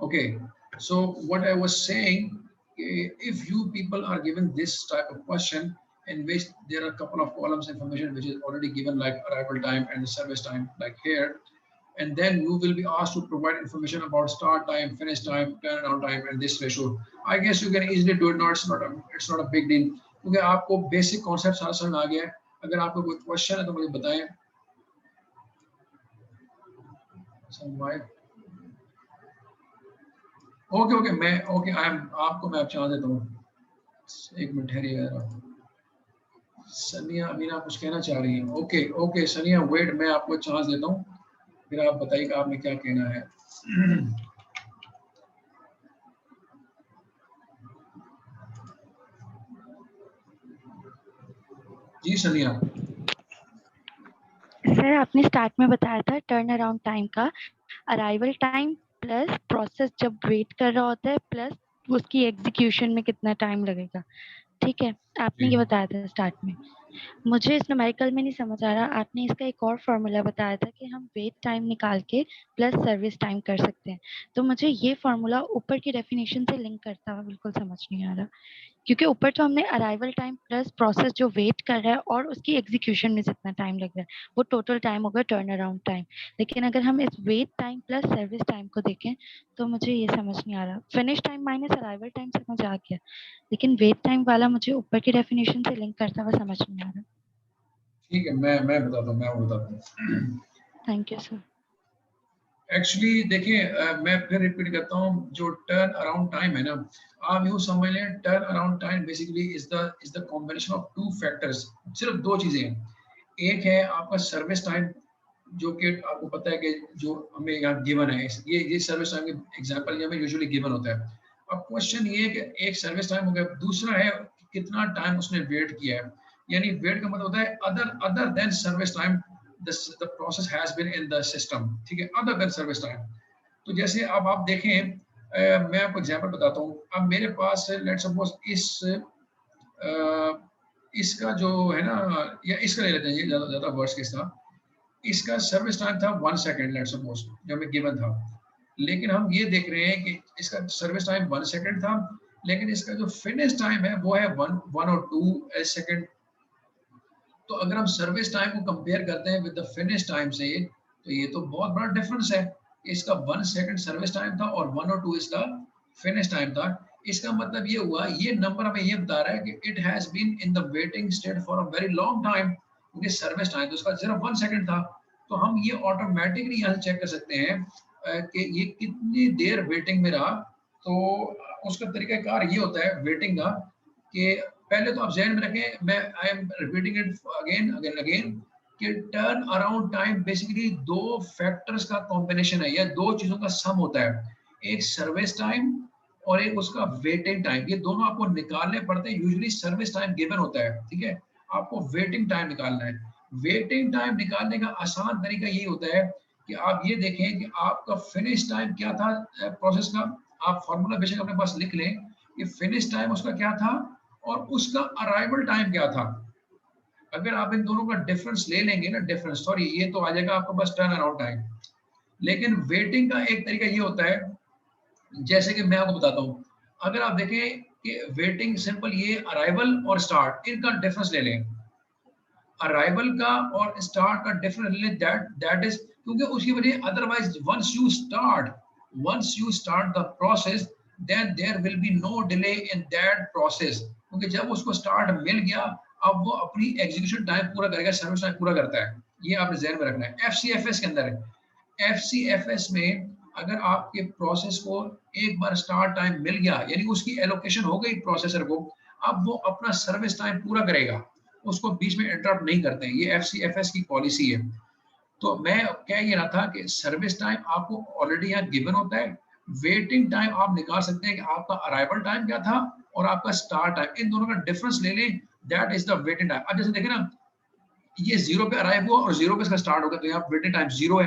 Okay, so what I was saying, if you people are given this type of question in which there are a couple of columns information which is already given like arrival time and the service time like here, and then you will be asked to provide information about start time, finish time, turnaround time and this ratio. I guess you can easily do it. No, it's not a big deal क्योंकि आपको basic concept सारा समझ आ गया है. अगर आपको कोई क्वेश्चन है तो मुझे बताएं. ओके ओके मैं ओके आई एम आपको मैं अब चांस देता हूँ. एक मिनट ठहरिएगा जरा. सनिया अमीना कुछ कहना चाह रही हैं. ओके ओके सनिया वेट मैं आपको चांस देता हूँ. फिर आप बताइए आपने क्या कहना है. जी सनिया. सर आपने स्टार्ट में बताया था टर्न अराउंड टाइम का अराइवल टाइम प्लस प्रोसेस जब वेट कर रहा होता है प्लस उसकी एग्जीक्यूशन में कितना टाइम लगेगा. ठीक है, आपने ये बताया था स्टार्ट में. मुझे इस न्यूमेरिकल में नहीं समझ आ रहा. आपने इसका एक और फॉर्मूला बताया था कि हम वेट टाइम निकाल के प्लस सर्विस टाइम कर सकते हैं. तो मुझे ये फॉर्मूला ऊपर की डेफिनेशन से लिंक करता हुआ बिल्कुल समझ नहीं आ रहा, क्योंकि ऊपर तो हमने अराइवल टाइम प्लस प्रोसेस जो वेट कर रहा है और उसकी एग्जीक्यूशन में जितना टाइम लग रहा है वो टोटल टाइम होगा टर्न अराउंड टाइम. लेकिन अगर हम इस wait time plus service time को देखें तो मुझे ये समझ नहीं आ रहा. Finish time minus arrival time समझ आ गया, लेकिन वेट टाइम वाला मुझे ऊपर की डेफिनेशन से लिंक करता हुआ समझ नहीं आ रहा. ठीक है मैं बताता हूँ. Thank you sir. एक्चुअली देखिए मैं फिर रिपीट करता हूँ. जो टर्न अराउंड टाइम है ना, आप यूँ समझ लें turn around time basically is the combination of two factors. सिर्फ दो चीजें हैं. एक है आपका सर्विस टाइम जो कि आपको पता है कि जो हमें यहाँ गिवन है. ये सर्विस टाइम के एग्जांपल हमें यूजुअली गिवन होता है. अब क्वेश्चन ये है कि एक सर्विस टाइम हो गया. दूसरा है कितना टाइम उसने वेट किया है. यानी वेट का मतलब होता है other than service time the process has been in the system. ठीक है, other than service time. तो जैसे अब आप देखें मैं आपको एग्जांपल बताता हूँ. अब मेरे पास लेट्स सपोज इसका जो है ना या इसका ले लेते हैं. ये ज्यादा वर्स केस था. इसका सर्विस टाइम था 1 सेकंड लेट्स सपोज जो हमें गिवन था. लेकिन हम ये देख रहे हैं कि इसका सर्विस टाइम 1 सेकंड था, लेकिन इसका जो फिनिश टाइम है वो है 1 और 2 सेकंड. तो अगर हम सर्विस टाइम को कंपेयर करते हैं विद द फिनिश टाइम से तो ये तो बहुत बड़ा डिफरेंस है. इसका 1 सेकंड सर्विस टाइम था और 1 और 2 इसका फिनिश टाइम था. इसका मतलब ये हुआ, ये नंबर हमें ये बता रहा है कि it has been in the waiting state for a very long time. क्योंकि सर्विस टाइम तो उसका सिर्फ 1 सेकंड था. तो हम ये ऑटोमेटिकली यहाँ चेक कर सकते हैं कि ये कितनी देर वेटिंग में रहा. तो उसका तरीकाकार ये होता है वेटिंग का कि पहले तो आप जहन में रखें. मैं I am repeating it again कि टर्न अराउंड टाइम बेसिकली दो फैक्टर्स का कॉम्बिनेशन है या दो चीजों का सम होता है. एक सर्विस टाइम और एक उसका वेटिंग टाइम. ये दोनों आपको निकालने पड़ते हैं. यूजुअली सर्विस टाइम गिवन होता है, ठीक है, आपको वेटिंग टाइम निकालना है. वेटिंग टाइम निकालने का आसान तरीका यही होता है कि आप ये देखें कि आपका फिनिश टाइम क्या था प्रोसेस का. आप फॉर्मूला बेशक अपने पास लिख लें कि फिनिश टाइम उसका क्या था और उसका अराइवल टाइम क्या था. अगर आप इन दोनों का डिफरेंस ले लेंगे ना, डिफरेंस सॉरी ये तो आ जाएगा आपको बस टर्न अराउंड टाइम. लेकिन वेटिंग का एक तरीका ये होता है, जैसे कि मैं आपको बताता हूँ. अगर आप देखें कि वेटिंग सिंपल ये अराइवल और स्टार्ट इनका डिफरेंस ले लें. अराइवल का और स्टार्ट का डिफरेंस ले लें. दैट इज क्योंकि उसकी वजह otherwise once you start the process then there will be no delay in that process. क्योंकि जब उसको स्टार्ट मिल गया अब वो अपनी एग्जीक्यूशन टाइम पूरा करेगा, सर्विस टाइम पूरा करता है. ये आपने ध्यान में रखना है. एफसीएफएस के अंदर है. एफसीएफएस में अगर आपके प्रोसेस को एक बार स्टार्ट टाइम मिल गया यानी उसकी एलोकेशन हो गई प्रोसेसर को, अब वो अपना सर्विस टाइम पूरा करेगा, उसको बीच में इंटरप्ट नहीं करते हैं. ये एफसीएफएस की पॉलिसी है. तो मैं कह ये रहा था कि सर्विस टाइम आपको ऑलरेडी यहाँ गिवन होता है. वेटिंग टाइम आप निकाल सकते हैं कि आपका अराइवल टाइम क्या था और आपका स्टार्ट टाइम, इन दोनों का डिफरेंस ले लें. That is the waiting time. अब जैसे देखें ना, ये 0 पे अराइव हुआ और 0 पे इसका स्टार्ट हो गया तो यहाँ वेटिंग टाइम 0 है,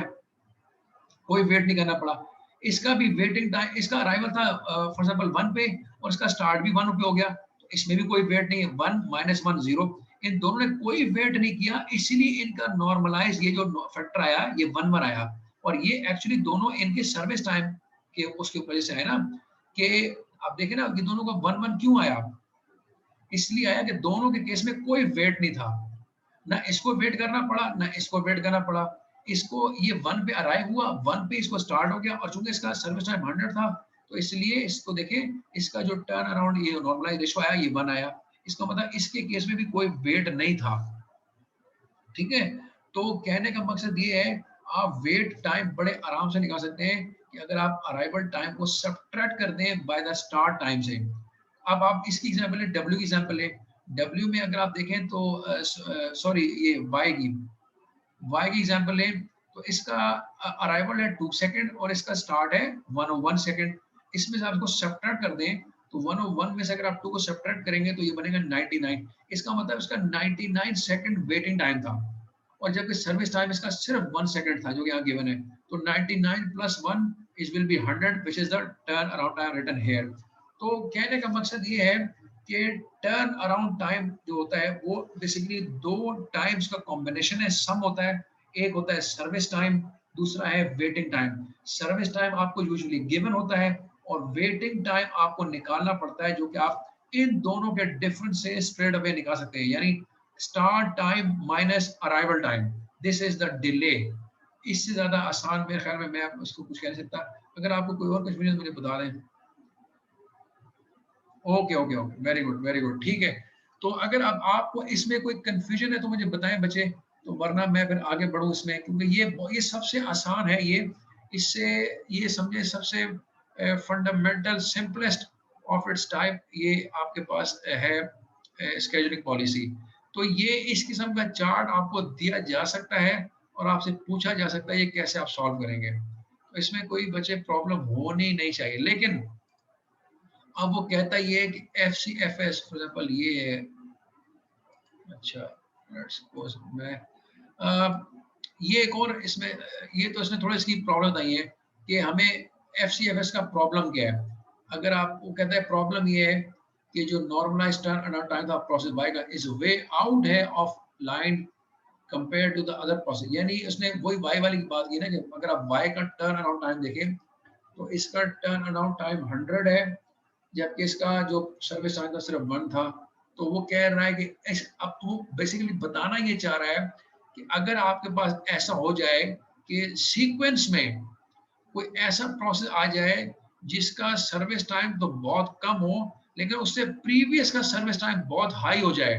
कोई वेट नहीं करना पड़ा. इसका भी वेटिंग टाइम, इसका अराइवल था फॉर एग्जांपल 1 पे और इसका स्टार्ट भी 1 पे हो गया, तो इसमें भी कोई वेट नहीं है. 1 - 1 0. इन दोनों ने कोई वेट नहीं किया, इसलिए इनका नॉर्मलाइज ये जो फैक्टर आया ये 1 1 आया. और ये एक्चुअली दोनों इनके सर्विस टाइम कि उसकी वजह से है ना कि आप देखें ना कि दोनों का 1-1 क्यों आया? इसलिए आया कि दोनों के केस में कोई वेट नहीं था। ना इसको वेट करना पड़ा, ना इसको वेट करना पड़ा। इसको ये 1 पे अराइव हुआ, 1 पे इसको स्टार्ट हो गया और चूँकि इसका सर्विस टाइम 100 था, तो इसलिए इसको देखिए, इसका जो टर्न अराउंड ये नॉर्मलाइज़ रेशियो आया, ये 1 आया। इसका मतलब इसके केस में भी कोई वेट नहीं था। ठीक है? तो कहने का मकसद ये है, आप वेट टाइम बड़े आराम से निकाल सकते हैं कि अगर आप अराइवल टाइम को सब्ट्रैक्ट कर दें बाय द स्टार्ट टाइम से। अब आप इसकी एग्जांपल लें, डब्ल्यू की एग्जांपल लें। डब्ल्यू में अगर आप देखें तो सॉरी ये वाई की एग्जांपल लें, तो इसका अराइवल है 2 सेकंड और इसका स्टार्ट है 101 सेकंड। इसमें से आप इसको सब्ट्रैक्ट कर दें, तो 101 में से अगर आप 2 को सब्ट्रैक्ट करेंगे तो ये बनेगा 99। इसका मतलब इसका 99 सेकंड वेटिंग टाइम था और जबकि सर्विस टाइम इसका सिर्फ 1 सेकंड था जो कि यहाँ गिवन है। तो 99 प्लस 1 is will be 100 which is the turn around time written here. तो कहने का मकसद ये है कि टर्न अराउंड टाइम जो होता है वो बेसिकली 2 टाइम्स का कॉम्बिनेशन है, सम होता है। एक होता है सर्विस टाइम, दूसरा है वेटिंग टाइम। सर्विस टाइम आपको यूजुअली गिवन होता है और वेटिंग टाइम आपको निकालना पड़ता है, जो कि आप इन दोनों के डिफरेंस से स्ट्रेट अवे निकाल सकते हैं। यानी start time minus arrival time, this is the delay. इससे ज्यादा आसान मेरे ख्याल में मैं उसको कुछ कह नहीं सकता। अगर आपको कोई और कंफ्यूजन मुझे बता दें। Okay okay okay, very good very good, ठीक है। तो अगर अब आपको इसमें कोई कंफ्यूजन है तो मुझे बताएं बच्चे, तो वरना मैं फिर आगे बढ़ूं इसमें, क्योंकि ये सबसे आसान है। ये इससे ये समझे सबसे fundamental simplest of its type ये आपके पास है स्केड्यूलिंग पॉलिसी। तो ये इस किस्म का चार्ट आपको दिया जा सकता है और आपसे पूछा जा सकता है ये कैसे आप सॉल्व करेंगे। तो इसमें कोई बच्चे प्रॉब्लम होनी नहीं चाहिए। लेकिन अब वो कहता ये है कि F C F S for example ये है। अच्छा, लेट्स सपोज मैं ये एक और इसमें ये तो इसमें थोड़ी इसकी प्रॉब्लम आई है कि हमें एफ सी एफ एस का प्रॉब्लम क्या है। अगर आप वो कहता है प्रॉब्लम ये है कि जो नॉर्मलाइज टर्न अराउंड टाइम था प्रोसेस बाय का इज वे आउट है of line compare to the other process. यानी उसने वही वाई वाली बात की ना कि अगर आप वाई का टर्न अराउंड टाइम देखें तो इसका टर्न अराउंड टाइम 100 है, जबकि इसका जो सर्विस टाइम था सिर्फ 1 था। तो वो कह रहा है कि अब वो बेसिकली बताना ये चाह रहा है कि अगर आपके पास ऐसा हो जाए कि सीक्वेंस में कोई ऐसा प्रोसेस आ जाए जिसका सर्विस टाइम तो बहुत कम हो, लेकिन उससे प्रीवियस का सर्विस टाइम बहुत हाई हो जाए।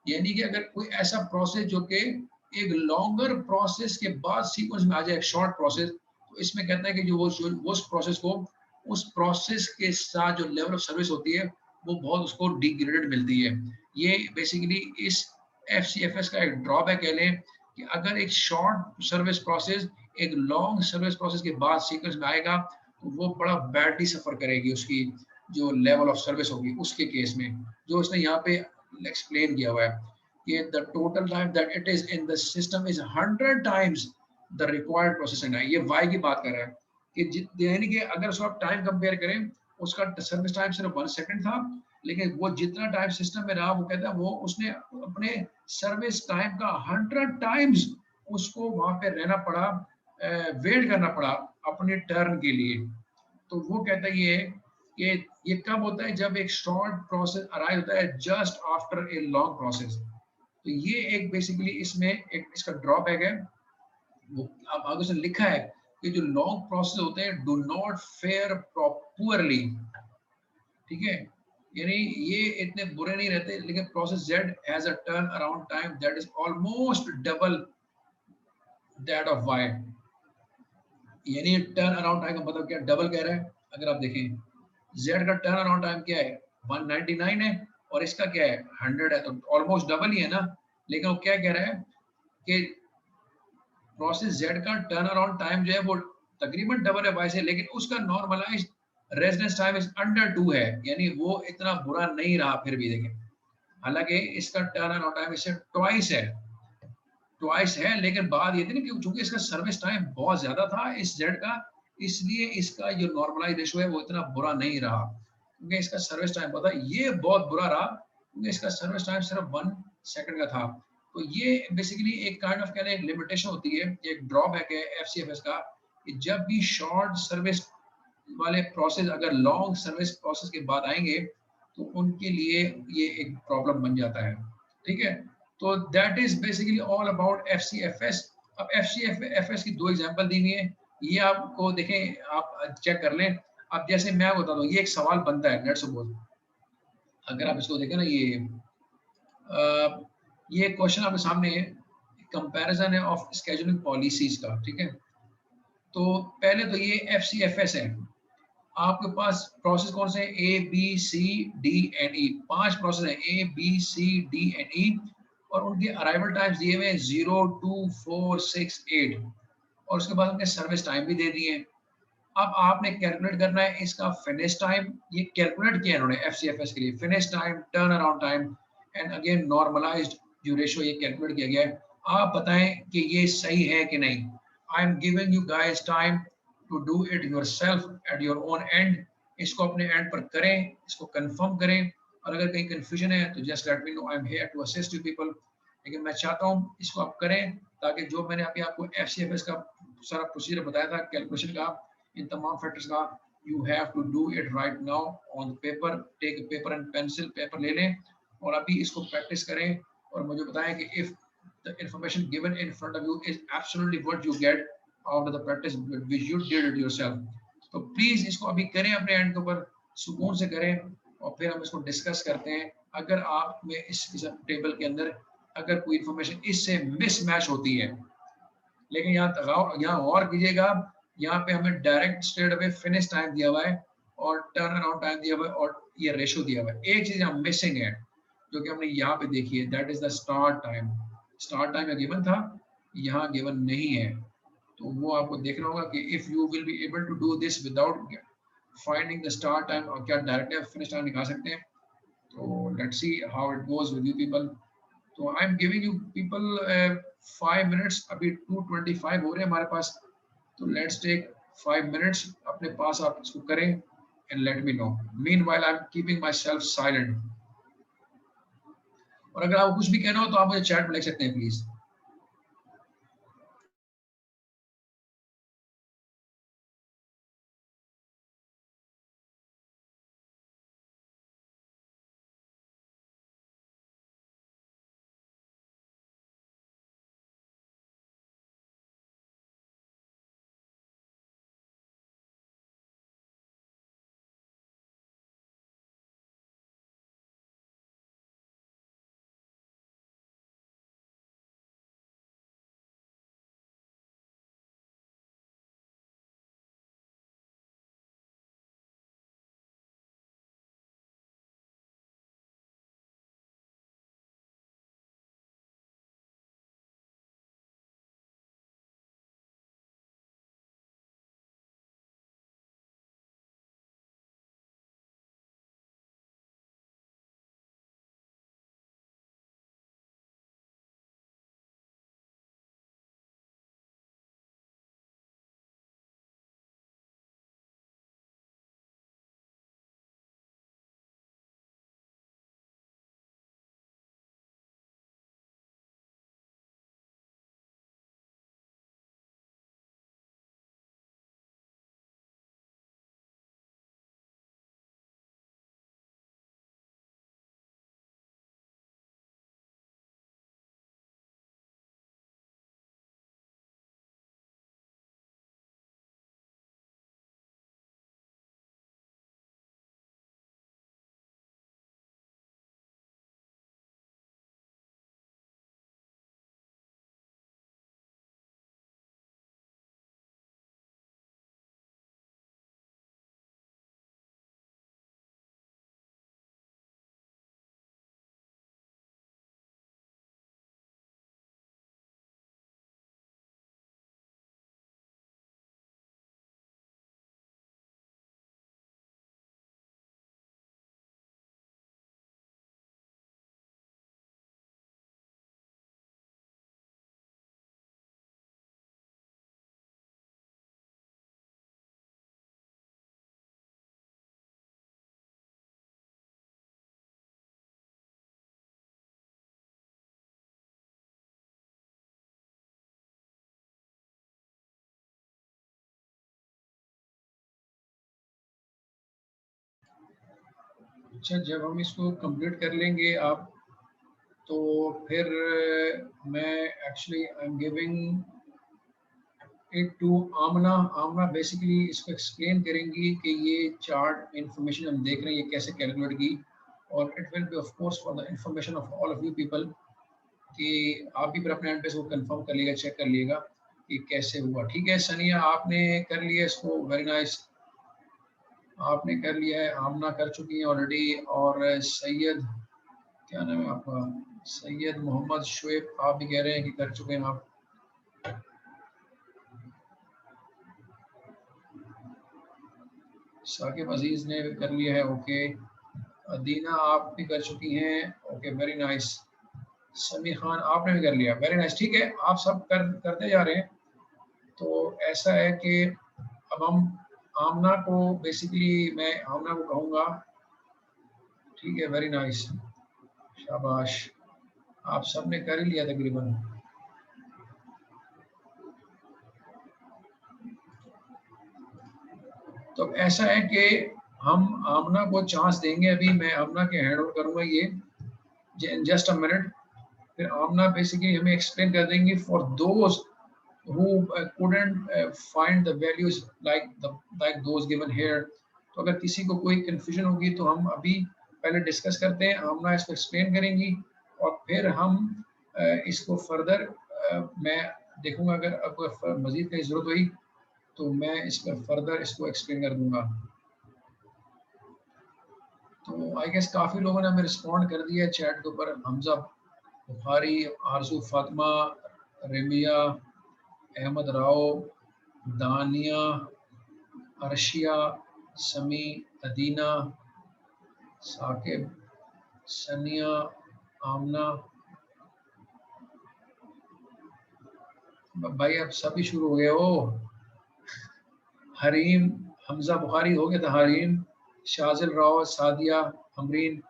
यानी कि अगर कोई ऐसा प्रोसेस जो कि एक लॉन्गर प्रोसेस के बाद सीक्वेंस में आ जाए, शॉर्ट प्रोसेस, तो इसमें कहता है कि जो वो उस प्रोसेस को उस प्रोसेस के साथ जो लेवल ऑफ सर्विस होती है वो बहुत उसको डिग्रेडेड मिलती है। ये बेसिकली इस एफसीएफएस का एक ड्रॉबैक कह लें कि अगर एक शॉर्ट सर्विस प्रोसेस एक लॉन्ग सर्विस प्रोसेस के बाद सीक्वेंस में आएगा तो वो बड़ा बैडली सफर करेगी, उसकी जो लेवल ऑफ सर्विस होगी उसके केस में। जो उसने यहाँ पे एक्सप्लेन किया हुआ है कि the total time that it is in the system is 100 times the required processing time. ये वाई की बात कर रहा है कि यानी कि अगर उसको आप टाइम कंपेयर करें, उसका सर्विस टाइम सिर्फ 1 सेकंड था, लेकिन वो जितना टाइम सिस्टम में रहा वो कहता है वो उसने अपने सर्विस टाइम का 100 टाइम्स उसको वहां पे रहना पड़ा, वेट करना पड़ा अपने टर्न के लिए। तो वो कहता है कि ये कब होता है, जब एक शॉर्ट प्रोसेस अराइव होता है just after a long process. तो ये एक बेसिकली इसमें एक इसका ड्रॉबैक है। वो अब आगे से लिखा है कि जो लॉन्ग प्रोसेस होते हैं डू नॉट फेयर पुअरली। ठीक है, यानी ये इतने बुरे नहीं रहते, लेकिन process Z has a turn around time that is almost double that of Y. यानी टर्न अराउंड टाइम का मतलब क्या, डबल कह रहा है। अगर आप देखें जेड का टर्न अराउंड टाइम क्या है 199 है और इसका क्या है 100 है, तो ऑलमोस्ट डबल ही है ना। लेकिन वो क्या कह रहा है कि प्रोसेस जेड का टर्न अराउंड टाइम जो है वो तकरीबन डबल है वाई से, लेकिन उसका normalised residence time is under 2 है, यानी वो इतना बुरा नहीं रहा फिर भी। देखें हालांकि इसका टर्न अराउंड टाइम इससे ट्वाइस है, लेकिन बात ये थी ना कि चूंकि इसका सर्विस टाइम बहुत ज्यादा था इस जेड का, इसलिए इसका जो नॉर्मलाइज रेशो है वो इतना बुरा नहीं रहा, क्योंकि इसका सर्विस टाइम पता ये बहुत बुरा रहा क्योंकि इसका सर्विस टाइम सिर्फ 1 सेकंड का था। तो ये बेसिकली एक काइंड ऑफ कहने लिमिटेशन होती है, एक ड्रॉबैक है एफसीएफएस का कि जब भी शॉर्ट सर्विस वाले प्रोसेस अगर लॉन्ग सर्विस प्रोसेस के बाद आएंगे तो उनके लिए ये एक प्रॉब्लम बन जाता है, ठीक है। तो that is basically all about FCFS। अब FCFS की दो एग्जांपल दी हुई है, ये आपको देखें, आप चेक कर लें। अब जैसे मैं बता दूं, ये एक सवाल बनता है, लेट्स सपोज अगर आप इसको देखें ना, ये क्वेश्चन आपके सामने है, कंपैरिजन है ऑफ स्केड्यूलिंग पॉलिसीज का, ठीक है। तो पहले तो ये FCFS है, आपके पास प्रोसेस कौन से हैं, ABCDNE, 5 प्रोसेस हैं ABCDNE, और उनके अराइवल टाइम्स दिए हुए हैं 0, 2, 4, 6, 8, और उसके बाद उनके सर्विस टाइम भी दे दिए हैं। अब आपने कैलकुलेट करना है इसका फिनिश टाइम, ये कैलकुलेट किया इन्होंने FCFS के लिए, finish time, turn around time and again normalised जो रेशियो, ये कैलकुलेट किया गया है। आप बताएं कि ये सही है कि नहीं। I am giving you guys time to do it yourself at your own end. इसको अपने एंड पर करें, इसको कंफर्म करें, और अगर कहीं कंफ्यूजन है तो just let me know, I am here to assist you people. लेकिन मैं चाहता हूँ इसको आप करें, ताकि जो मैंने अभी आपको FCFS का सारा प्रोसीजर बताया था कैलकुलेशन का, इन तमाम फैक्टर्स का, you have to do it right now on paper. Take paper and pencil, paper ले लें और अभी इसको प्रैक्टिस करें, और मुझे बताएं कि if the information given in front of you is absolutely what you get out of the practice which you did it yourself. तो प्लीज इसको अभी करें, अपने एंड के ऊपर सुकून से करें, और फिर हम इसको डिस्कस करते हैं। अगर आप में इस टेबल के अंदर अगर कोई इंफॉर्मेशन इससे मिसमैच होती है, लेकिन यहाँ और कीजिएगा, यहाँ पे हमें direct straight away finish time दिया हुआ है और टर्न अराउंड टाइम दिया हुआ है और ये रेशो दिया हुआ है। एक चीज यहाँ मिसिंग है जो कि हमने यहाँ पे देखी है, that is the start time. Start time given था, यहाँ गिवन नहीं है। तो वो आपको देखना होगा कि if you will be able to do this without finding the start time, और क्या डायरेक्ट फिनिश टाइम निकाल सकते हैं। तो let's see how it goes with you people. तो I am giving you people 5 minutes, अभी 2:25 हो रहे हैं हमारे पास। तो लेट्स टेक 5 मिनट्स अपने पास, आप इसको करें and let me no. Mean while I am keeping my self silent. और अगर आपको कुछ भी कहना हो तो आप मुझे चैट में लिख सकते हैं प्लीज। अच्छा, जब हम इसको कंप्लीट कर लेंगे आप, तो फिर मैं actually I am giving it to Amna. Amna basically इसको एक्सप्लेन करेंगी कि ये चार्ट इंफॉर्मेशन हम देख रहे हैं ये कैसे कैलकुलेट की, और it will B of course for the information of all of you people, कि आप भी फिर अपने एंड पे इसको कंफर्म कर लिएगा, चेक कर लिएगा कि कैसे हुआ। ठीक है सनिया, आपने कर लिया इसको, वेरी नाइस, आपने कर लिया है, आमना कर चुकी है ऑलरेडी, और सैयद, क्या नाम है आपका, सैयद मोहम्मद शुएब, आप भी कह रहे हैं कि कर चुके हैं आप। साकिब अजीज ने कर लिया है, ओके। अदीना आप भी कर चुकी हैं, ओके वेरी नाइस। समी खान आपने भी कर लिया, वेरी नाइस। ठीक है, आप सब करते जा रहे हैं। तो ऐसा है कि अब हम आमना को, बेसिकली मैं आमना को कहूँगा, ठीक है, वेरी नाइस, शाबाश, आप सब ने कर ही लिया तकरीबन। तो ऐसा है कि हम आमना को चांस देंगे, अभी मैं आमना के हैंड ओवर करूँगा ये इन जस्ट अ मिनट। फिर आमना बेसिकली हमें एक्सप्लेन कर देंगे for those who couldn't find the values like those given here। तो अगर किसी को कोई कंफ्यूजन होगी तो हम अभी पहले डिस्कस करते हैं, आमना इसको एक्सप्लेन करेंगी, और फिर हम इसको फर्दर मैं देखूंगा, अगर अब मजीद कहीं ज़रूरत हुई तो मैं इस पर फर्दर इसको एक्सप्लेन कर दूंगा। तो आई गेस काफ़ी लोगों ने हमें रिस्पॉन्ड कर दिया चैट के ऊपर, हमजा बुखारी, आरजू फातिमा, रेमिया, अहमद राव, दानिया, अर्शिया, समी, अदीना, साकिब, सनिया, आमना, भाई अब सभी शुरू हो गए हो। हरीम, हमजा बुखारी हो गया था, हरीम, शाजिल राव, सादिया, अमरीन,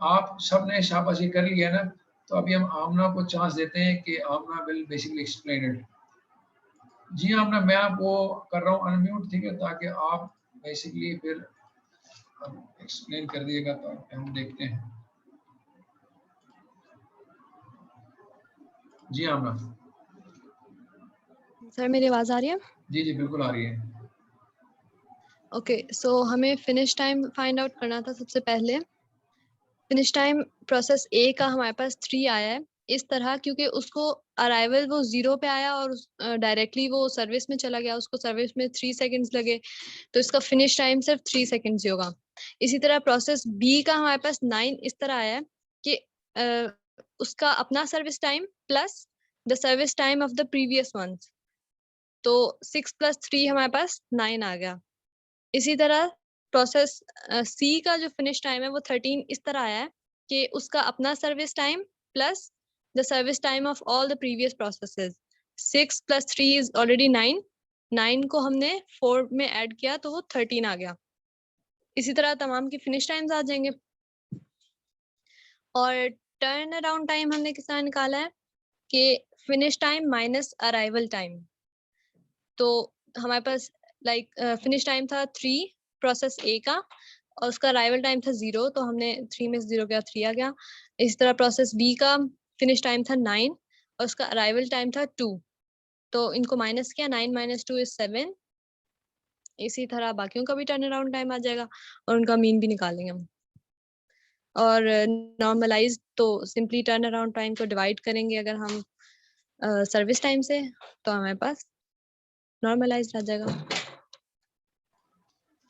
आप सब ने शाबाशी कर लिया ना। तो अभी हम आमना को चांस देते हैं कि आमना विल बेसिकली एक्सप्लेन इट। जी आमना, मैं आपको कर रहा हूँ अनम्यूट, ठीक है, ताकि आप बेसिकली फिर एक्सप्लेन कर दिएगा, तो हम देखते हैं। जी आमना। सर मेरी आवाज आ रही है? जी जी बिल्कुल आ रही है। ओके, सो हमें फिनिश टाइम फाइंड आउट करना था। सबसे पहले फिनिश टाइम प्रोसेस ए का हमारे पास 3 आया है इस तरह, क्योंकि उसको अराइवल वो 0 पे आया और डायरेक्टली वो सर्विस में चला गया, उसको सर्विस में 3 सेकंड्स लगे, तो इसका फिनिश टाइम सिर्फ 3 सेकंड्स ही होगा। इसी तरह प्रोसेस बी का हमारे पास 9 इस तरह आया है कि उसका अपना service time plus the service time of the previous month, तो 6 + 3 हमारे पास 9 आ गया। इसी तरह प्रोसेस सी का जो फिनिश टाइम है वो 13 इस तरह आया है कि उसका अपना service time plus the service time of all the previous processes. 6 + 3 is already 9, 9 को हमने 4 में ऐड किया तो वो 13 आ गया। इसी तरह तमाम की फिनिश टाइम्स आ जाएंगे। और टर्न अराउंड टाइम हमने किस तरह निकाला है कि finish time minus arrival time. तो हमारे पास फिनिश टाइम था 3 प्रोसेस ए का, और उसका अराइवल टाइम था 0, तो हमने 3 में 0 गया 3 आ गया। इसी तरह प्रोसेस बी का फिनिश टाइम था 9 और उसका अराइवल टाइम था 2, तो इनको माइनस किया, 9 - 2 = 7। इसी तरह बाकियों का भी टर्न अराउंड टाइम आ जाएगा और उनका मीन भी निकालेंगे हम। और नॉर्मलाइज तो सिंपली टर्न अराउंड टाइम को डिवाइड करेंगे अगर हम सर्विस टाइम से, तो हमारे पास नॉर्मलाइज आ जाएगा।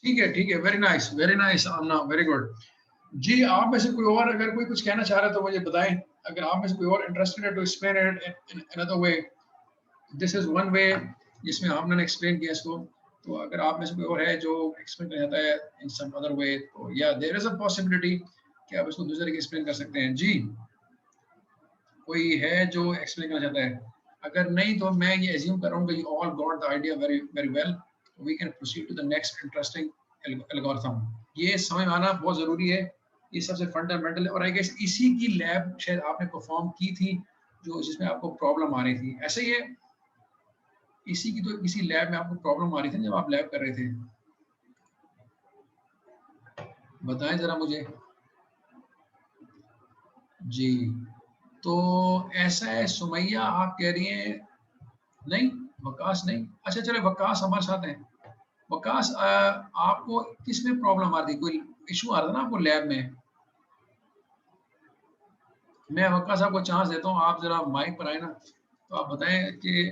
ठीक है, वेरी नाइस आमना, वेरी गुड। जी आप में से कोई और अगर कोई कुछ कहना चाह रहा है तो मुझे बताएं। अगर आप में से कोई और इंटरेस्टेड है to explain it in another way, this is one way जिसमें आमना ने एक्सप्लेन किया इसको। तो अगर आप में से कोई और है जो एक्सप्लेन करना चाहता है इन सम अदर वे, तो या देयर इज अ पॉसिबिलिटी कि आप इसको दूसरे तरीके एक्सप्लेन कर सकते हैं। जी कोई है जो एक्सप्लेन करना चाहता है? अगर नहीं तो मैं ये एज्यूम कर रहा हूँ कि you all got the idea very very well, we can proceed to the next interesting algorithm. ये समझ में आना बहुत ज़रूरी है, ये सबसे फंडामेंटल है, और आई गेस इसी की लैब शायद आपने परफॉर्म की थी जो जिसमें आपको प्रॉब्लम आ रही थी, ऐसे ही है? इसी की तो इसी लैब में आपको प्रॉब्लम आ रही थी जब आप लैब कर रहे थे, बताएं जरा मुझे। जी, तो ऐसा है सुमैया, आप कह रही हैं नहीं, वकास नहीं, अच्छा चले वकास हमारे साथ हैं। वकास, आपको किस में प्रॉब्लम आ रही थी, कोई इशू आ रहा था ना आपको लैब में? मैं वकास आपको चांस देता हूँ, आप जरा माइक पर आए ना, तो आप बताएं कि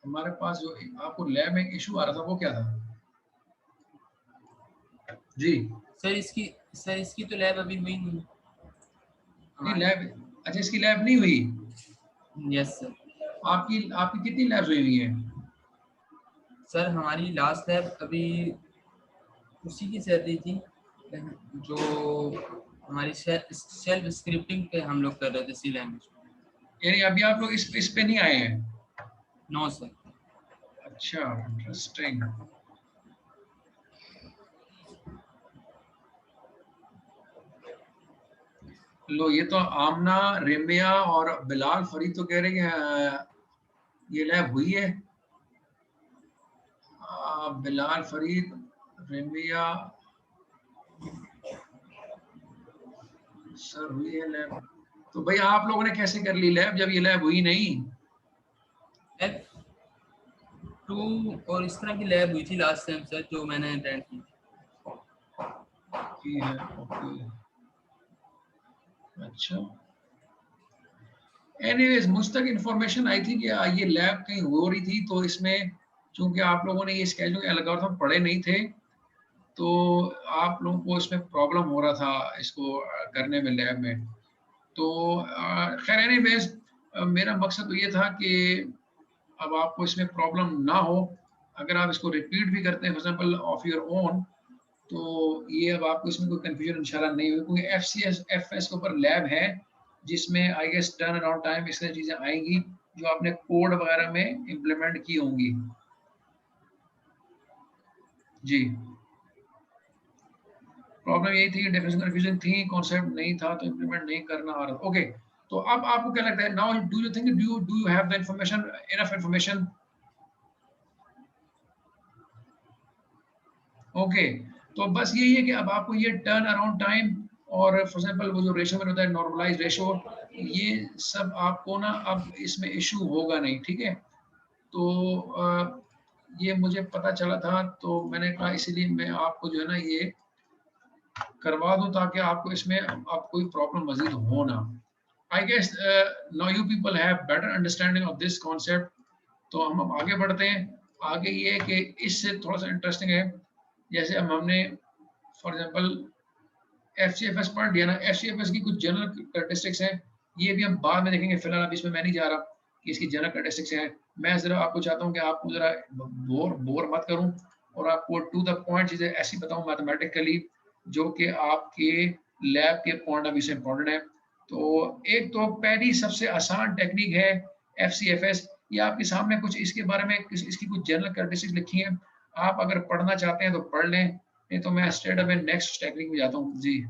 हमारे पास जो आपको लैब में इशू आ रहा था वो क्या था? जी। सर इसकी तो लैब अभी हुई नहीं नहीं हमारी। लैब, अच्छा इसकी लैब नहीं हुई? Yes sir. आपकी आपकी कितनी लैब्स हुई हुई हैं? सर हमारी लास्ट लैब अभी उसी की चल रही थी जो हमारी सेल्फ स्क्रिप्टिंग पे हम लोग कर रहे थे सी लैंग्वेज। यानी अभी आप लोग इस पे नहीं आए हैं? No sir. अच्छा, इंटरेस्टिंग। लो, ये तो आमना, रेमिया और बिलाल फरीद तो कह रहे हैं कि ये लैब हुई है। बिलाल फरीद, रेमिया सर हुई है लैब। तो भाई आप लोगों ने कैसे कर ली लैब जब ये लैब हुई नहीं? F2 और इस तरह की लैब हुई थी लास्ट टाइम सर जो मैंने अटेंड की है ओके, अच्छा। एनीवेज मुझ तक इन्फॉर्मेशन आई थी कि ये लैब कहीं हो रही थी, तो इसमें चूंकि आप लोगों ने ये स्केड्यूल एल्गोरिथम पढ़े नहीं थे, तो आप लोगों को इसमें प्रॉब्लम हो रहा था इसको करने में लैब में। तो खैर एनीवेज मेरा मकसद तो ये था कि अब आपको इसमें प्रॉब्लम ना हो। अगर आप इसको रिपीट भी करते हैं for example of your own, तो ये अब आपको इसमें कोई कंफ्यूजन इंशाल्लाह नहीं होगी, क्योंकि एफएस के ऊपर लैब है जिसमें I guess turn around time इस तरह चीजें आएंगी जो आपने कोड वगैरह में इम्प्लीमेंट की होंगी। जी, प्रॉब्लम यही थी, डेफिनेशन कंफ्यूजन थी, कॉन्सेप्ट नहीं था तो इम्प्लीमेंट नहीं करना आ रहा। ओके, तो अब आपको क्या लगता है now, do you think do you have the information, enough information? Okay, तो बस यही है कि अब आपको ये टर्न अराउंड टाइम और फॉर एग्जांपल वो जो रेशो में होता है नॉर्मलाइज रेशो, ये सब आपको ना अब इसमें इशू होगा नहीं, ठीक है? तो ये मुझे पता चला था, तो मैंने कहा इसीलिए मैं आपको जो है ना ये करवा दूं ताकि आपको इसमें अब कोई प्रॉब्लम मजीद हो ना। I guess now you people have better understanding of this concept. तो हम अब आगे बढ़ते हैं। आगे ये है कि इससे थोड़ा सा इंटरेस्टिंग है, जैसे अब हमने फॉर एग्जांपल एफसीएफएस पढ़ लिया ना, एफसीएफएस की कुछ जनरल कैरेक्टरिस्टिक्स हैं, ये भी हम बाद में देखेंगे, फिलहाल अभी इसमें मैं नहीं जा रहा कि इसकी जनरल कैरेक्टरिस्टिक्स हैं। मैं जरा आपको चाहता हूँ कि आपको जरा बोर मत करूँ और आपको टू द पॉइंट चीजें ऐसी बताऊँ मैथमेटिकली जो कि आपके लैब के पॉइंट ऑफ व्यू से इम्पोर्टेंट है। तो एक तो पहली सबसे आसान टेक्निक है एफसीएफएस, ये आपके सामने कुछ इसके बारे में इसकी कुछ जनरल कैरेक्टरिस्टिक्स लिखी हैं, आप अगर पढ़ना चाहते हैं तो पढ़ लें, नहीं तो मैं स्ट्रेट अवे नेक्स्ट टेक्निक में जाता हूँ। जी,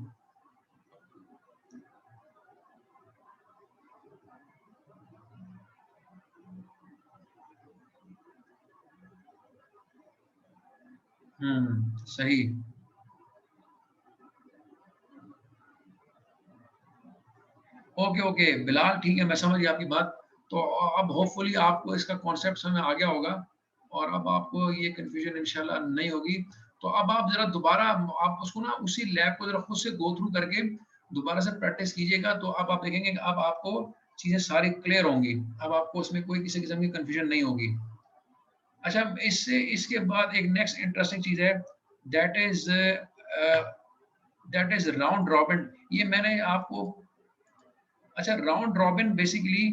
सही। ओके ओके बिलाल, ठीक है, मैं समझ गया आपकी बात। तो अब होपफुली आपको इसका कॉन्सेप्ट समझ में आ गया होगा और अब आपको ये कंफ्यूजन इंशाल्लाह नहीं होगी। तो अब आप जरा दोबारा आप उसको ना उसी लैब को जरा खुद से गो थ्रू करके दोबारा से प्रैक्टिस कीजिएगा, तो अब आप देखेंगे कि अब आपको चीजें सारी क्लियर होंगी, अब आपको उसमें कोई किसी किस्म की कंफ्यूजन नहीं होगी। अच्छा, इससे इसके बाद एक नेक्स्ट इंटरेस्टिंग चीज है, दैट इज राउंड रॉबिन। ये मैंने आपको, अच्छा राउंड रॉबिन बेसिकली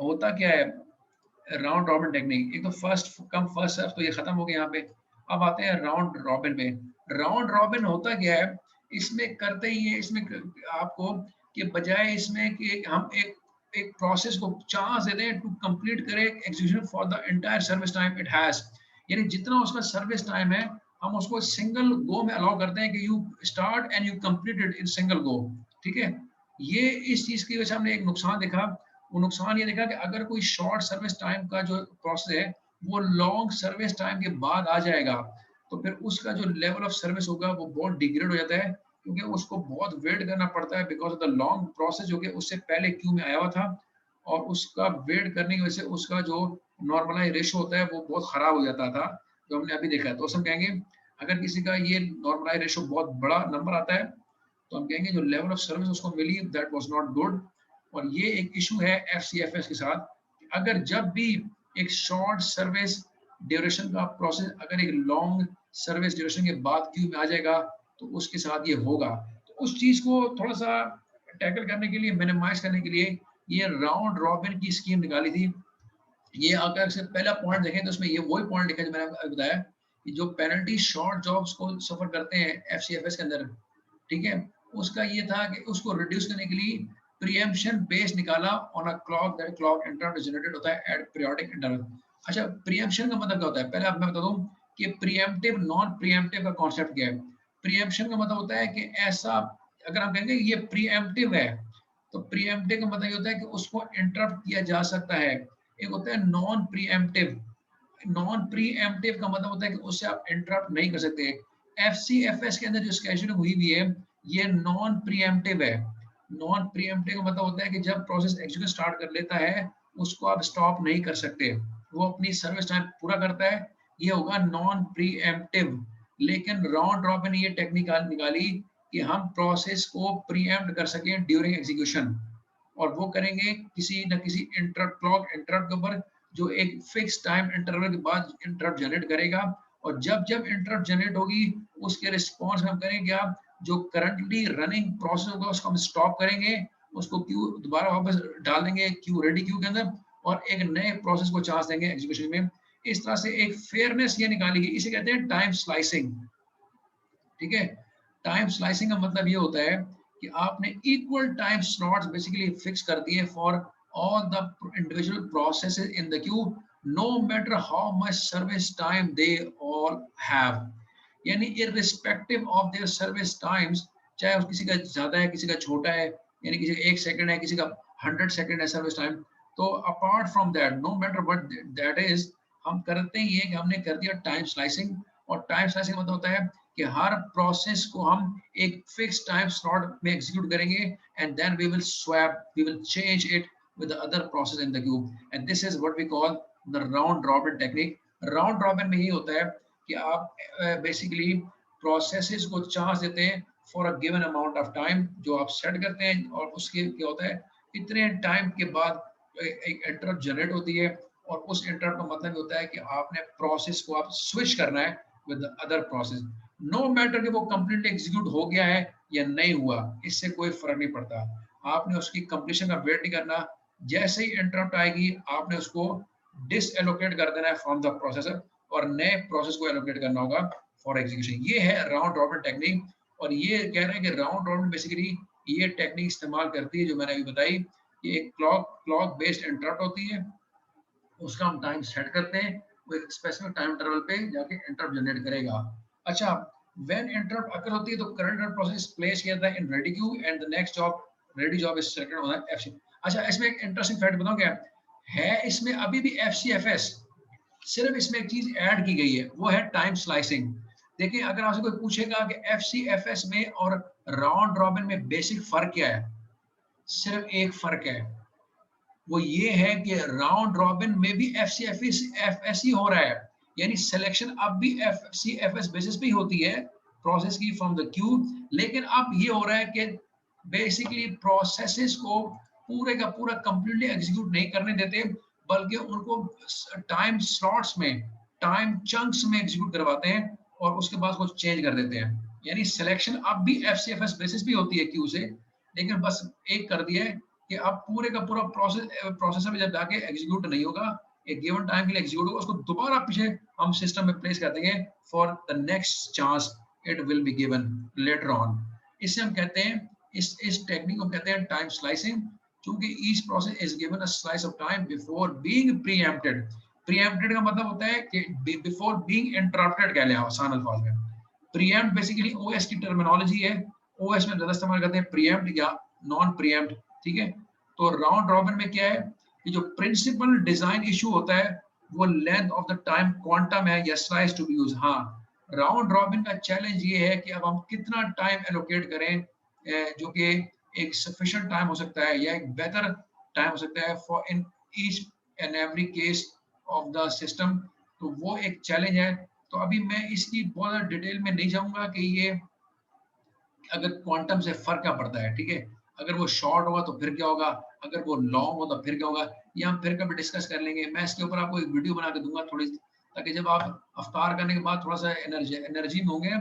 होता क्या है? राउंड रॉबिन टेक्निक, एक तो फर्स्ट कम फर्स्ट सर्व, तो ये खत्म हो गया यहाँ पे। अब आते हैं राउंड रॉबिन में। राउंड रॉबिन होता क्या है? इसमें करते ही है इसमें आपको कि बजाय इसमें कि हम एक प्रोसेस को चांस देते हैं टू कंप्लीट करे execution for the entire service time it has, यानी जितना उसका सर्विस टाइम है हम उसको सिंगल गो में अलाउ करते हैं कि you start and you complete it in single go, ठीक है? ये इस चीज की वजह से हमने एक नुकसान देखा। वो नुकसान ये देखा कि अगर कोई शॉर्ट सर्विस टाइम का जो प्रोसेस है वो लॉन्ग सर्विस टाइम के बाद आ जाएगा, तो फिर उसका जो लेवल ऑफ सर्विस होगा वो बहुत डिग्रेड हो जाता है, क्योंकि उसको बहुत वेट करना पड़ता है because of the long process जो कि उससे पहले क्यू में आया हुआ था, और उसका वेट करने की वजह से उसका जो नॉर्मलाइज रेशो होता है वो बहुत खराब हो जाता था, जो हमने अभी देखा है। तो उस हम कहेंगे अगर किसी का ये नॉर्मलाइज रेशो बहुत बड़ा नंबर आता है तो हम कहेंगे जो लेवल ऑफ सर्विस उसको मिली दैट वाज नॉट गुड। और ये एक इशू है एफसीएफएस के साथ, अगर जब भी एक शॉर्ट सर्विस ड्यूरेशन का प्रोसेस अगर एक लॉन्ग सर्विस ड्यूरेशन के बाद क्यू में आ जाएगा तो उसके साथ ये होगा। तो उस चीज को थोड़ा सा टैकल करने के लिए, मिनिमाइज करने के लिए ये राउंड रॉबिन की स्कीम निकाली थी। ये अगर से पहला पॉइंट देखें तो उसमें ये वही पॉइंट लिखा जो मैंने आपको बताया कि जो पेनल्टी शॉर्ट जॉब्स को सफर करते हैं एफसीएफएस के अंदर, ठीक है, उसका ये था कि उसको रिड्यूस करने के लिए प्रीएम्पशन बेस निकाला on a clock, that clock interrupt generated होता है एट पीरियोडिक इंटरवल। अच्छा, प्रीएम्पशन का मतलब क्या होता है, पहले आप मैं बता दूं कि प्रीएम्प्टिव नॉन प्रीएम्प्टिव का कॉन्सेप्ट क्या है। प्रीएम्पशन का मतलब होता है कि ऐसा, अगर हम कहेंगे ये प्रीएम्प्टिव है तो प्रीएम्प्टिव का मतलब ये होता है कि उसको इंटरप्ट किया जा सकता है। एक होता है नॉन प्रीएम्प्टिव, नॉन प्रीएम्प्टिव का मतलब होता है कि उससे आप इंटरप्ट नहीं कर सकते। एफसीएफएस के अंदर जो स्केड्यूलिंग हुई हुई है ये नॉन प्रीएम्प्टिव है। नॉन प्रीएम्प्टिव का मतलब होता है कि जब प्रोसेस एग्जीक्यूट स्टार्ट कर लेता है उसको आप स्टॉप नहीं कर सकते, वो अपनी सर्विस टाइम पूरा करता है, ये होगा नॉन प्रीएम्प्टिव। लेकिन राउंड रॉबिन ये टेक्निक निकाली कि हम प्रोसेस को प्रीएम्प्ट कर सकें ड्यूरिंग एग्जीक्यूशन, और वो करेंगे किसी न किसी इंटरप्ट, क्लॉक इंटरप्ट के ऊपर जो एक फिक्स टाइम इंटरवल के बाद इंटरप्ट जनरेट करेगा। और जब जब इंटरप्ट जनरेट होगी उसके रिस्पॉन्स में हम करेंगे क्या, जो करंटली रनिंग प्रोसेस होगा उसको हम स्टॉप करेंगे, उसको क्यू दोबारा वापस डाल देंगे क्यू रेडी क्यू के अंदर, और एक नए प्रोसेस को चांस देंगे एग्जीक्यूशन में। इस तरह से एक फेयरनेस ये निकाली गई, इसे कहते हैं टाइम स्लाइसिंग। ठीक है, टाइम स्लाइसिंग का मतलब ये होता है कि आपने equal time slots basically fix कर दिए for all the individual processes in the queue, no matter how much service time they all have। यानी irrespective of their service times, चाहे किसी का ज्यादा है किसी का छोटा है, यानी किसी का 1 सेकंड है किसी का 100 सेकंड है सर्विस टाइम, तो apart from that no matter what that is, हम करते ही है कि हमने कर दिया टाइम स्लाइसिंग। और टाइम स्लाइसिंग मतलब होता है कि हर प्रोसेस को हम एक फिक्स टाइम स्लॉट में एग्जीक्यूट करेंगे and then we will swap, we will change it with the other process in the queue, and this is what we call the round robin technique। round robin में ये होता है कि आप basically processes को chance देते हैं for a given amount of time जो आप सेट करते हैं, और उसके क्या होता है इतने टाइम के बाद एक इंटरप्ट जनरेट होती है, और उस इंटरप्ट का मतलब होता है कि आपने प्रोसेस को आप स्विच करना है with other process, no matter कि वो कंप्लीटली एग्जीक्यूट हो गया है या नहीं हुआ, इससे कोई फर्क नहीं पड़ता। आपने उसकी कंप्लीशन का वेट नहीं करना, जैसे ही इंटरप्ट आएगी आपने उसको डिसएलोकेट कर देना है फ्रॉम द प्रोसेसर और नए प्रोसेस को एलोकेट करना होगा फॉर एग्जीक्यूशन। ये है राउंड रॉबिन टेक्निक, और ये कह रहे हैं कि राउंड रॉबिन बेसिकली ये टेक्निक इस्तेमाल करती है जो मैंने अभी बताई, ये एक क्लॉक बेस्ड इंटरप्ट होती है, उसका हम टाइम सेट करते हैं, वो एक स्पेसिफिक टाइम इंटरवल पे जाके इंटरप्ट जनरेट करेगा। अच्छा, व्हेन इंटरप्ट अकर होती है तो करंट प्रोसेस प्लेस किया जाता है in ready queue and the next job ready job is selected on FC. अच्छा, इसमें एक इंटरेस्टिंग फैक्ट बताऊं क्या है, इसमें अभी भी एफसीएफएस, सिर्फ इसमें एक चीज ऐड की गई है वो है टाइम स्लाइसिंग। देखिए, अगर आपसे कोई पूछेगा कि एफसीएफएस में और राउंड रॉबिन में बेसिक फर्क क्या है, सिर्फ एक फर्क है, वो ये है कि राउंड रॉबिन में भी एफसीएफएस ही हो रहा है, यानी सिलेक्शन अब भी एफसीएफएस बेसिस पे ही होती है प्रोसेस की फ्रॉम द क्यू, लेकिन अब ये हो रहा है कि बेसिकली प्रोसेसेस को पूरे का पूरा कंप्लीटली एग्जीक्यूट नहीं करने देते, बल्कि उनको टाइम स्लॉट्स में, टाइम चंक्स में एग्जीक्यूट करवाते हैं और उसके बाद कुछ चेंज कर देते हैं। यानी सिलेक्शन अब भी एफसीएफएस बेसिस भी होती है क्यू से, लेकिन बस एक कर दिया है कि अब पूरे का पूरा प्रोसेसर में जब जाके एग्जीक्यूट नहीं होगा, एक गिवन टाइम के लिए एग्जीक्यूट होगा, उसको दोबारा पीछे हम सिस्टम में प्लेस कर देंगे for the next chance it will be given later on. इससे हम कहते हैं, इस टेक्निक को कहते हैं टाइम स्लाइसिंग, क्योंकि each process is given a slice of time before being preempted. Preempted का मतलब होता है कि बिफोर बीइंग इंटरप्टेड कह लें आसान अल्फाज में। प्रीएम्प्ट बेसिकली ओएस की टर्मिनोलॉजी है, ओएस में ज्यादा इस्तेमाल करते हैं प्रीएम्प्ट या नॉन प्रीएम्प्ट, ठीक है। तो राउंड रॉबिन में क्या है कि जो प्रिंसिपल डिजाइन इशू होता है वो length of the time quantum है या स्लाइस टू बी यूज्ड। हाँ, राउंड रॉबिन का चैलेंज ये है कि अब हम कितना टाइम एलोकेट करें, जो कि एक सफिशिएंट टाइम हो सकता है या एक बेहतर टाइम हो सकता है for in each and every case of the system. तो वो एक चैलेंज है। तो अभी मैं इसकी बहुत ज़्यादा डिटेल में नहीं जाऊंगा कि ये अगर क्वांटम से फर्क क्या पड़ता है, ठीक है, अगर वो शॉर्ट होगा तो फिर क्या होगा, अगर वो लॉन्ग हो तो फिर क्या होगा, ये हम फिर कभी डिस्कस कर लेंगे। मैं इसके ऊपर आपको एक वीडियो बना के दूंगा थोड़ी सी, ताकि जब आप अफ्तार करने के बाद थोड़ा सा एनर्जी में होंगे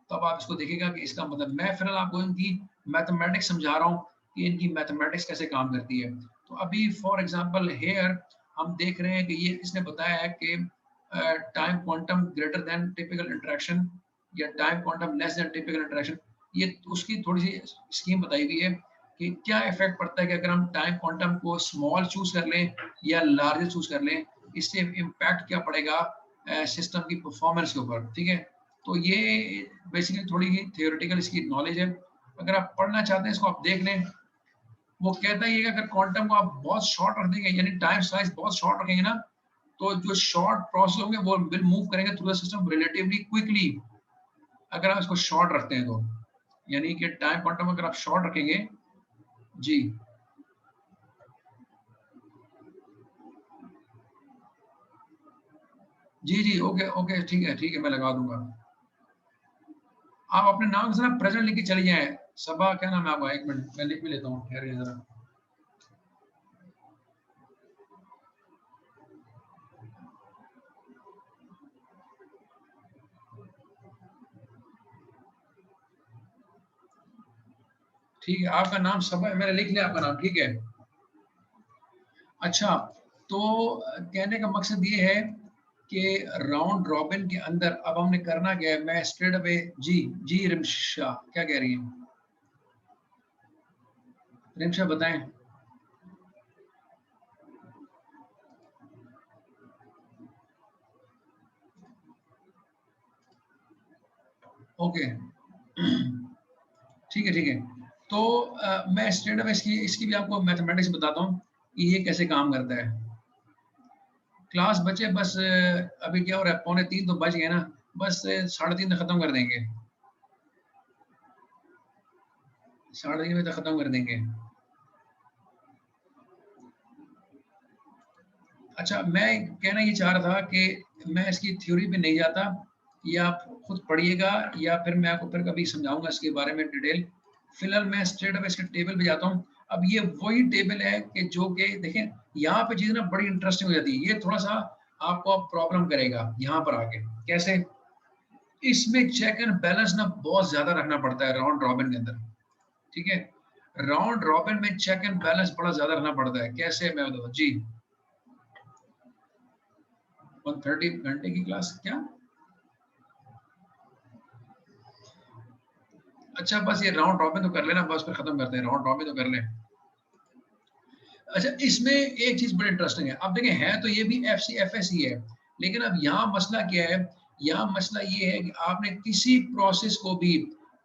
तो अब आप इसको देखिएगा कि इसका मतलब। मैं फिलहाल आपको इनकी मैथमेटिक्स समझा रहा हूँ कि इनकी मैथमेटिक्स कैसे काम करती है। तो अभी फॉर एग्जाम्पल हेयर हम देख रहे हैं कि ये इसने बताया है कि time quantum greater than typical interaction या time quantum less than typical interaction, ये उसकी थोड़ी सी स्कीम बताई हुई है कि क्या इफेक्ट पड़ता है कि अगर हम टाइम क्वांटम को स्मॉल चूज कर लें या लार्ज चूज कर लें, इससे इम्पैक्ट क्या पड़ेगा सिस्टम की परफॉर्मेंस के ऊपर, ठीक है। तो ये बेसिकली थोड़ी ही थियोरेटिकल इसकी नॉलेज है। अगर आप पढ़ना चाहते हैं इसको आप देख लें। वो कहता है कि अगर क्वांटम को आप बहुत शॉर्ट रख देंगे, यानी टाइम स्लाइस बहुत शॉर्ट रखेंगे ना, तो जो शॉर्ट प्रोसेस होंगे वो विल मूव करेंगे through the system relatively quickly, अगर आप इसको शॉर्ट रखते हैं तो। यानी कि टाइम क्वांटम अगर आप शॉर्ट रखेंगे जी। जी जी, ओके ओके, ठीक है, मैं लगा दूंगा। आप अपने नाम से ना प्रेजेंट लिख के चले जाएं। सबा क्या नाम है आपका, एक मिनट मैं लिख भी लेता हूँ, ठहरिए जरा। ठीक है, आपका नाम सबा है, मैंने लिख लिया आपका नाम, ठीक है। अच्छा, तो कहने का मकसद ये है कि राउंड रॉबिन के अंदर अब हमने करना क्या है। मैं स्ट्रेट अवे जी जी रिमशा क्या कह रही हैं, रिमशा बताएं। ओके ठीक है। तो मैं स्ट्रेट अवे इसकी इसकी भी आपको मैथमेटिक्स बताता हूँ कि ये कैसे काम करता है। क्लास बचे बस अभी क्या हो रहा है, 2:45 तो बज गए ना, बस 3:30 तक खत्म कर देंगे, 3:30 बजे तक खत्म कर देंगे। अच्छा, मैं कहना ये चाह रहा था कि मैं इसकी थ्योरी पे नहीं जाता, ये आप खुद पढ़िएगा या फिर मैं आपको फिर कभी समझाऊंगा इसके बारे में डिटेल। फिलहाल मैं स्ट्रेट अवे इसके टेबल पे जाता हूँ। अब ये वही टेबल है कि जो कि देखें यहाँ पे चीज़ ना बड़ी इंटरेस्टिंग हो जाती है। ये थोड़ा सा आपको प्रॉब्लम करेगा यहाँ पर आके। कैसे? इसमें चेक एंड बैलेंस ना बहुत ज्यादा रखना पड़ता है राउंड रॉबिन के अंदर, ठीक है। राउंड रॉबिन में चेक एंड बैलेंस बड़ा ज्यादा रखना पड़ता है। कैसे, मैं बताता हूँ जी। 1:30 घंटे की क्लास क्या? अच्छा, बस ये राउंड रॉबिन तो कर लेना, बस फिर खत्म करते हैं, राउंड रॉबिन तो कर लें। अच्छा, इसमें एक चीज बड़ी इंटरेस्टिंग है। अब देखिए, है तो ये भी FCFS ही है, लेकिन अब यहाँ मसला क्या है, यहाँ मसला ये है कि आपने किसी प्रोसेस को भी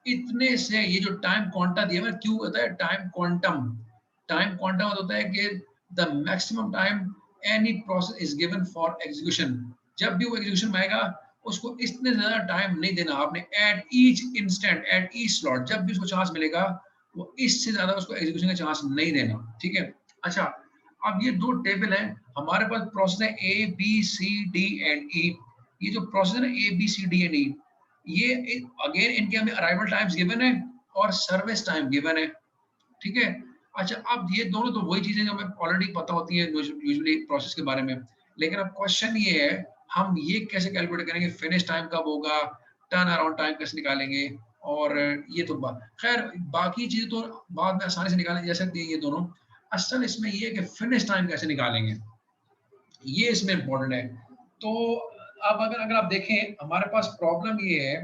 इतने से, ये जो टाइम क्वांटा दिया है, क्यों होता है टाइम क्वांटम? टाइम क्वांटम होता है कि the maximum time any process is given for execution. जब भी वो एग्जीक्यूशन में आएगा उसको इतने ज्यादा टाइम नहीं देना आपने, at each instant, at each slot, जब भी उसको चांस मिलेगा वो इससे ज्यादा उसको एग्जीक्यूशन का चांस नहीं देना, ठीक है। अच्छा, अब ये दो टेबल हैं हमारे पास, प्रोसेस है ABCDE। ये जो प्रोसेस है ना ABCDE, ये अगेन इनके हमें अराइवल टाइम्स गिवन है और सर्विस टाइम गिवन है, ठीक है। अच्छा, अब ये दोनों तो वही चीजें जो हमें ऑलरेडी पता होती है यूजुअली प्रोसेस के बारे में, लेकिन अब क्वेश्चन ये है हम ये कैसे कैलकुलेट करेंगे, फिनिश टाइम कब होगा, टर्न अराउंड टाइम कैसे निकालेंगे, और ये तो खैर बाकी चीजें तो बाद में आसानी से निकाली जा सकती है ये दोनों। असल इसमें ये है कि फिनिश टाइम कैसे निकालेंगे, ये इसमें इम्पोर्टेंट है। तो अब अगर अगर आप देखें, हमारे पास प्रॉब्लम ये है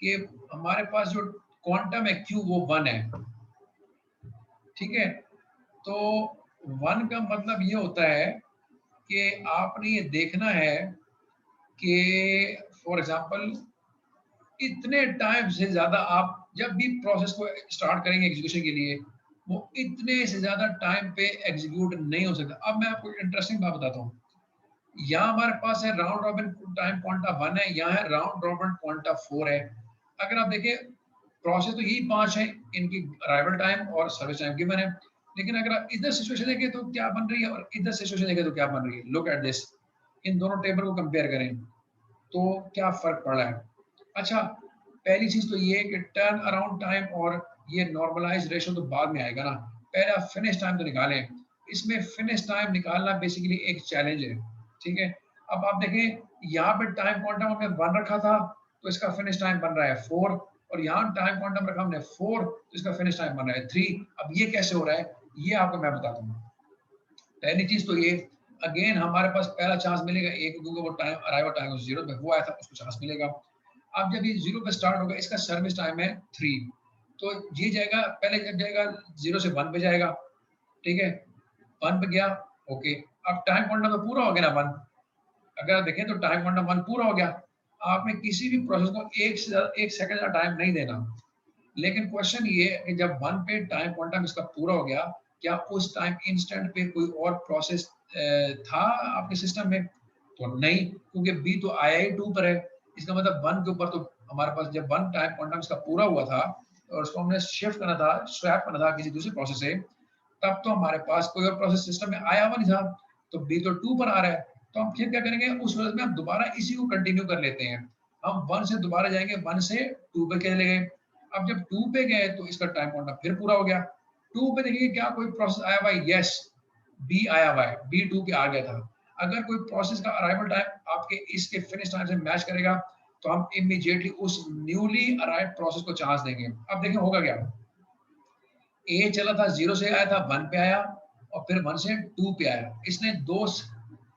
कि हमारे पास जो क्वांटम है Q वो 1 है, ठीक है। तो 1 का मतलब ये होता है कि आपने ये देखना है कि फॉर एग्जांपल इतने टाइम से ज्यादा आप जब भी प्रोसेस को स्टार्ट करेंगे एग्जीक्यूशन के लिए, वो इतने से ज्यादा टाइम पे एग्जीक्यूट नहीं हो सकता। अब मैं आपको इंटरेस्टिंग बात बताता हूँ। यहाँ हमारे पास है राउंड रॉबिन टाइम क्वांटा 1 है, यहाँ है राउंड रॉबिन क्वांटा 4 है। अगर आप देखें प्रोसेस तो यही 5 है, इनकी अराइवल टाइम और सर्विस टाइम गिवन है, लेकिन अगर आप इधर सिचुएशन देखें तो क्या बन रही है और इधर सिचुएशन देखें तो क्या बन रही है। लुक एट दिस, इन दोनों टेबल को कंपेयर करें तो क्या फर्क पड़ रहा है। अच्छा, पहली चीज तो ये कि टर्न अराउंड टाइम और ये नॉर्मलाइज रेशो तो बाद में आएगा ना, पहले आप फिनिश टाइम तो निकालें। इसमें फिनिश टाइम निकालना बेसिकली एक चैलेंज है, ठीक है। अब आप देखें यहाँ पे टाइम क्वांटम हमने 1 रखा था तो इसका फिनिश टाइम बन रहा है 4, और यहाँ टाइम क्वांटम रखा हमने 4 तो इसका फिनिश टाइम बन रहा है 3। अब ये कैसे हो रहा है ये आपको मैं बताता हूँ। पहली चीज तो ये, अगेन हमारे पास पहला चांस मिलेगा एक, क्योंकि वो टाइम अराइवल टाइम 0 पे वो आया था, उसको चांस मिलेगा। अब जब ये 0 पे स्टार्ट होगा, इसका सर्विस टाइम है 3, तो ये जाएगा पहले जब जाएगा 0 से 1 पे जाएगा, ठीक है। 1 पे गया, ओके। अब टाइम क्वांटम तो पूरा हो गया ना 1, अगर आप देखें तो टाइम क्वांटम 1 पूरा हो गया। आपने किसी भी प्रोसेस को एक सेकंड का टाइम नहीं देना, लेकिन क्वेश्चन ये है कि जब 1 पे टाइम क्वांटम इसका पूरा हो गया, क्या उस टाइम इंस्टेंट पे कोई और प्रोसेस था आपके सिस्टम में? तो नहीं, क्योंकि बी तो आया ही 2 पर है। इसका मतलब 1 के ऊपर तो हमारे पास जब 1 टाइम क्वांटम इसका पूरा हुआ था और उसको हमने शिफ्ट करना था, स्वैप करना था किसी दूसरे प्रोसेस से, तब तो हमारे पास कोई और प्रोसेस सिस्टम में आया हुआ नहीं था, तो बी तो 2 पर आ रहा है। तो हम फिर क्या करेंगे, उस वजह में हम दोबारा इसी को कंटिन्यू कर लेते हैं। हम 1 से दोबारा जाएंगे, 1 से 2 पे चले गए। अब जब 2 पे गए तो इसका टाइम क्वांटम फिर पूरा हो गया। 2 पे देखिए क्या कोई प्रोसेस आया हुआ है? यस, बी आया हुआ है, बी 2 के आ गया था। अगर कोई प्रोसेस का अराइवल टाइम आपके इसके फिनिश टाइम से मैच करेगा तो हम इमीडिएटली उस न्यूली अराइव्ड प्रोसेस को चांस देंगे। अब देखिए होगा क्या, ए चला था 0 से आया था 1 पे आया और फिर 1 से 2 पे आया। इसने 2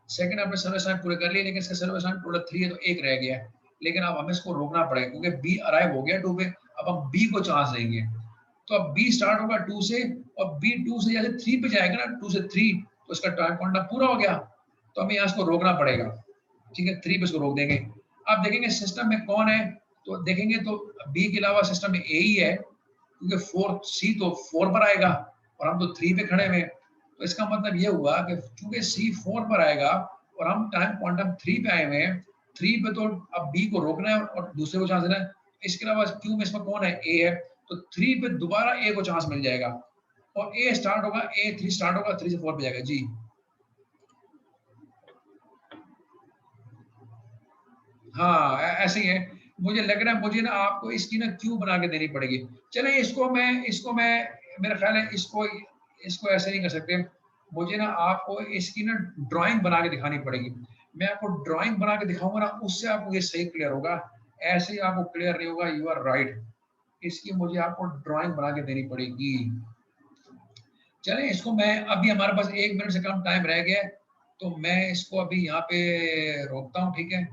सेकंड अपने सर्विस टाइम पूरे कर लिए, लेकिन इसका सर्विस टाइम टोटल 3 है तो 1 रह गया है। लेकिन अब हमें इसको रोकना पड़ेगा क्योंकि बी अराइव हो गया 2 पे, अब हम बी को चांस देंगे। तो अब बी स्टार्ट होगा 2 से और बी 2 से जैसे 3 पे जाएगा ना, 2 से 3, तो इसका टाइम क्वांटम पूरा हो गया, तो हमें यहाँ इसको रोकना पड़ेगा, ठीक है। 3 पे इसको रोक देंगे। अब देखेंगे सिस्टम में कौन है, तो देखेंगे तो बी के अलावा सिस्टम में ए ही है, क्योंकि 4 सी तो 4 पर आएगा और हम तो 3 पे खड़े हुए। तो इसका मतलब ये हुआ कि चूंकि सी 4 पर आएगा और हम टाइम क्वांटम 3 पे आए हुए हैं, 3 पे तो अब बी को रोकना है और दूसरे को चांस देना है। इसके अलावा क्यू में इसमें कौन है? ए है, तो 3 पे दोबारा ए को चांस मिल जाएगा और ए स्टार्ट होगा, ए 3 स्टार्ट होगा, 3 से 4 पे जाएगा। जी हाँ, ऐसे ही है। मुझे लग रहा है मुझे ना आपको इसकी ना क्यू बना के देनी पड़ेगी। चले इसको मैं मेरा ख्याल है इसको इसको ऐसे नहीं कर सकते। मुझे ना आपको इसकी ना ड्राइंग बना के दिखानी पड़ेगी। मैं आपको ड्राइंग बना के दिखाऊंगा ना, उससे आपको ये सही क्लियर होगा। ऐसे ही आपको क्लियर नहीं होगा। यू आर राइट, इसकी मुझे आपको ड्राइंग बना के देनी पड़ेगी। चले इसको मैं अभी, हमारे पास 1 मिनट से कम टाइम रह गया है, तो मैं इसको अभी यहाँ पे रोकता हूँ, ठीक है।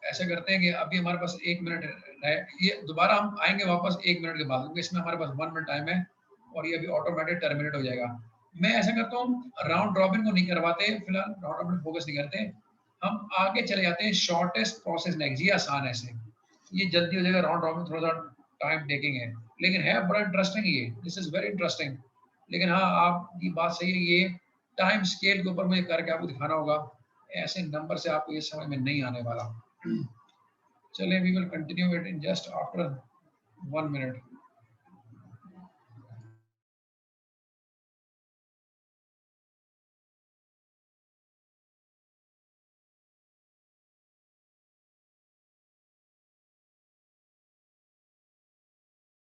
ऐसे करते हैं कि अभी हमारे पास 1 मिनट है, ये दोबारा हम आएंगे वापस 1 मिनट के बाद, क्योंकि इसमें हमारे पास 1 मिनट टाइम है और ये अभी ऑटोमेटिक टर्मिनेट हो जाएगा। मैं ऐसा करता हूँ, राउंड रॉबिन को नहीं करवाते फिलहाल, राउंड रॉबिन फोकस नहीं करते, हम आगे चले जाते हैं शॉर्टेस्ट प्रोसेस नेक्स्ट। ये आसान है, ऐसे ये जल्दी हो जाएगा। राउंड रॉबिन थोड़ा सा टाइम टेकिंग है, लेकिन है बड़ा इंटरेस्टिंग। ये दिस इज वेरी इंटरेस्टिंग। लेकिन हाँ, आपकी बात सही है, ये टाइम स्केल के ऊपर मुझे करके आपको दिखाना होगा। ऐसे नंबर से आपको ये समझ में नहीं आने वाला। चलिए, we will continue it in just after 1 minute.